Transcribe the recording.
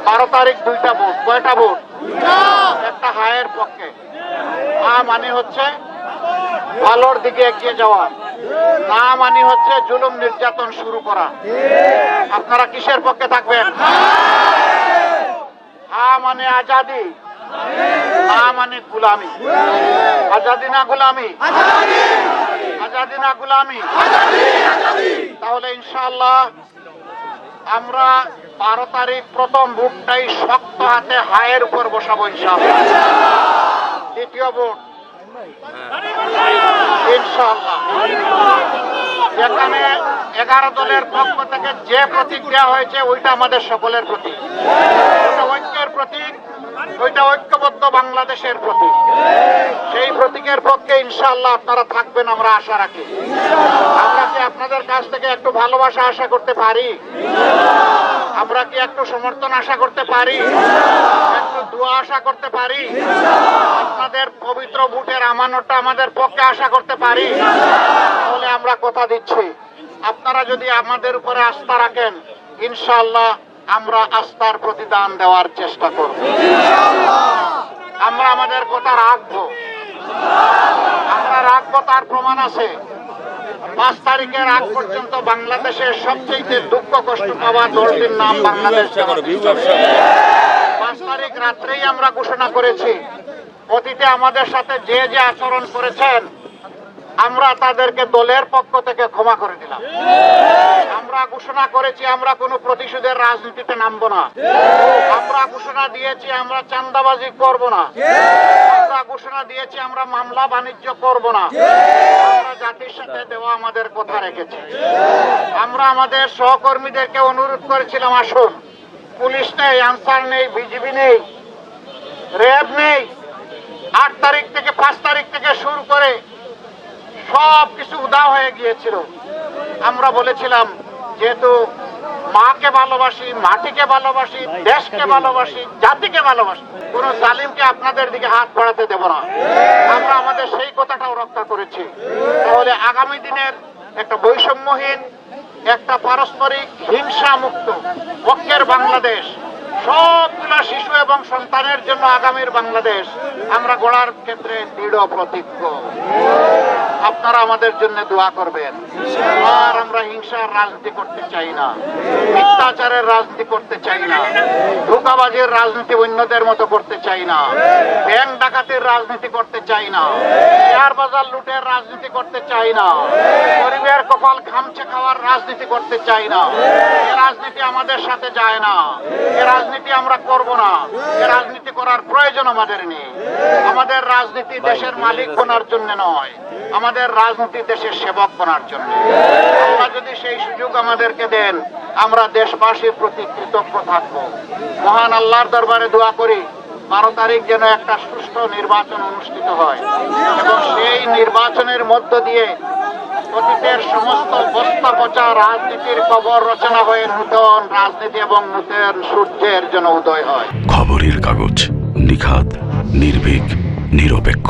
12 তারিখ 2টা ভোট। কয়টা ভোট? একটা হায়ের পক্ষে। মানে হচ্ছে ভালোর দিকে এগিয়ে যাওয়া, না মানে হচ্ছে জুলুম নির্যাতন শুরু করা। আপনারা কিসের পক্ষে থাকবেন? মানে আজাদি, না মানে গুলামি। আজাদি না গুলামি? আজাদি না গুলামি? তাহলে ইনশাআল্লাহ আমরা 12 তারিখ প্রথম ভোটটাই শক্ত হাতে হায়ের উপর বসাবো ইনশাআল্লাহ। দ্বিতীয় ভোট ইনশাআল্লাহ যেখানে 11 দলের পক্ষ থেকে যে প্রতীক দেওয়া হয়েছে ওইটা আমাদের সকলের প্রতীক, ওইটা ঐক্যের প্রতীক, ওইটা ঐক্যবদ্ধ বাংলাদেশের প্রতীক। সেই প্রতীকের পক্ষে ইনশাআল্লাহ আপনারা থাকবেন আমরা আশা রাখি। আমরা কি আপনাদের কাছ থেকে একটু ভালোবাসা আশা করতে পারি? আমরা কি একটু সমর্থন আশা করতে পারি? একটু দোয়া আশা করতে পারি? আপনাদের পবিত্র ভোটের আমানতটা আমাদের পক্ষে আশা করতে পারি? তাহলে আমরা কথা দিচ্ছি, আপনারা যদি আমাদের উপরে আস্থা রাখেন ইনশাআল্লাহ আমরা আস্থার প্রতিদান দেওয়ার চেষ্টা করব। আমরা আমাদের কথা রাখবো, আমরা রাখবো, তার প্রমাণ আছে। 5 তারিখের আগ পর্যন্ত বাংলাদেশের সবচেয়ে দুঃখ কষ্ট পাওয়া দলটির নাম বাংলাদেশ। 5 তারিখ রাত্রেই আমরা ঘোষণা করেছি অতীতে আমাদের সাথে যে যে আচরণ করেছেন আমরা তাদেরকে দলের পক্ষ থেকে ক্ষমা করে দিলাম। আমরা ঘোষণা করেছি আমরা কোনো প্রতিশোধের রাজনীতিতে নামব না। আমরা ঘোষণা দিয়েছি আমরা চাঁদাবাজি করব না। আমরা ঘোষণা দিয়েছি আমরা মামলা বাণিজ্য করব না। আমরা জাতির সাথে দেওয়া আমাদের কথা রেখেছি। আমরা আমাদের সহকর্মীদেরকে অনুরোধ করেছিলাম আসুন, পুলিশ নেই, আনসার নেই, বিজিবি নেই, র্যাব নেই, 8 তারিখ থেকে 5 তারিখ থেকে শুরু করে সব কিছু উধাও হয়ে গিয়েছিল। আমরা বলেছিলাম যেহেতু মাকে ভালোবাসি, মাটিকে ভালোবাসি, দেশকে ভালোবাসি, জাতিকে ভালোবাসি, কোন জালিমকে আপনাদের দিকে হাত বাড়াতে দেব না। আমরা আমাদের সেই কথাটাও রক্ষা করেছি। তাহলে আগামী দিনের একটা বৈষম্যহীন, একটা পারস্পরিক হিংসা মুক্ত ঐক্যের বাংলাদেশ, সবগুলা শিশু এবং সন্তানের জন্য আগামীর বাংলাদেশ আমরা গড়ার ক্ষেত্রে দৃঢ় প্রতিজ্ঞ। আপনারা আমাদের জন্য দোয়া করবেন। আর আমরা হিংসার রাজনীতি করতে চাই না, মিথ্যাচারের রাজনীতি করতে চাই না, ধোঁকাবাজির রাজনীতি অন্যদের মতো করতে চাই না, ব্যাংক ডাকাতির রাজনীতি করতে চাই না, শেয়ার বাজার লুটের রাজনীতি করতে চাই না, গরিবের কপাল খামচে খাওয়ার রাজনীতি করতে চাই না। এ রাজনীতি আমাদের সাথে যায় না, এ রাজনীতি আমরা করব না, এ রাজনীতি করার প্রয়োজন আমাদের নেই। আমাদের রাজনীতি দেশের মালিক বনার জন্য নয়, আমাদের রাজনীতি দেশের সেবক বনার জন্য। আল্লাহ যদি সেই সুযোগ আমাদেরকে দেন আমরা দেশবাসীর প্রতি কৃতজ্ঞ থাকব। মহান আল্লাহর দরবারে দোয়া করি 12 তারিখ যেন একটা সুষ্ঠু নির্বাচন অনুষ্ঠিত হয় এবং সেই নির্বাচনের মধ্য দিয়ে অতীতের সমস্ত বস্তা পচা রাজনীতির কবর রচনা হয়ে নূতন রাজনীতি এবং নূতন সূর্যের জন্য উদয় হয়। খবরের কাগজ, নিখাত, নির্ভীক, নিরপেক্ষ।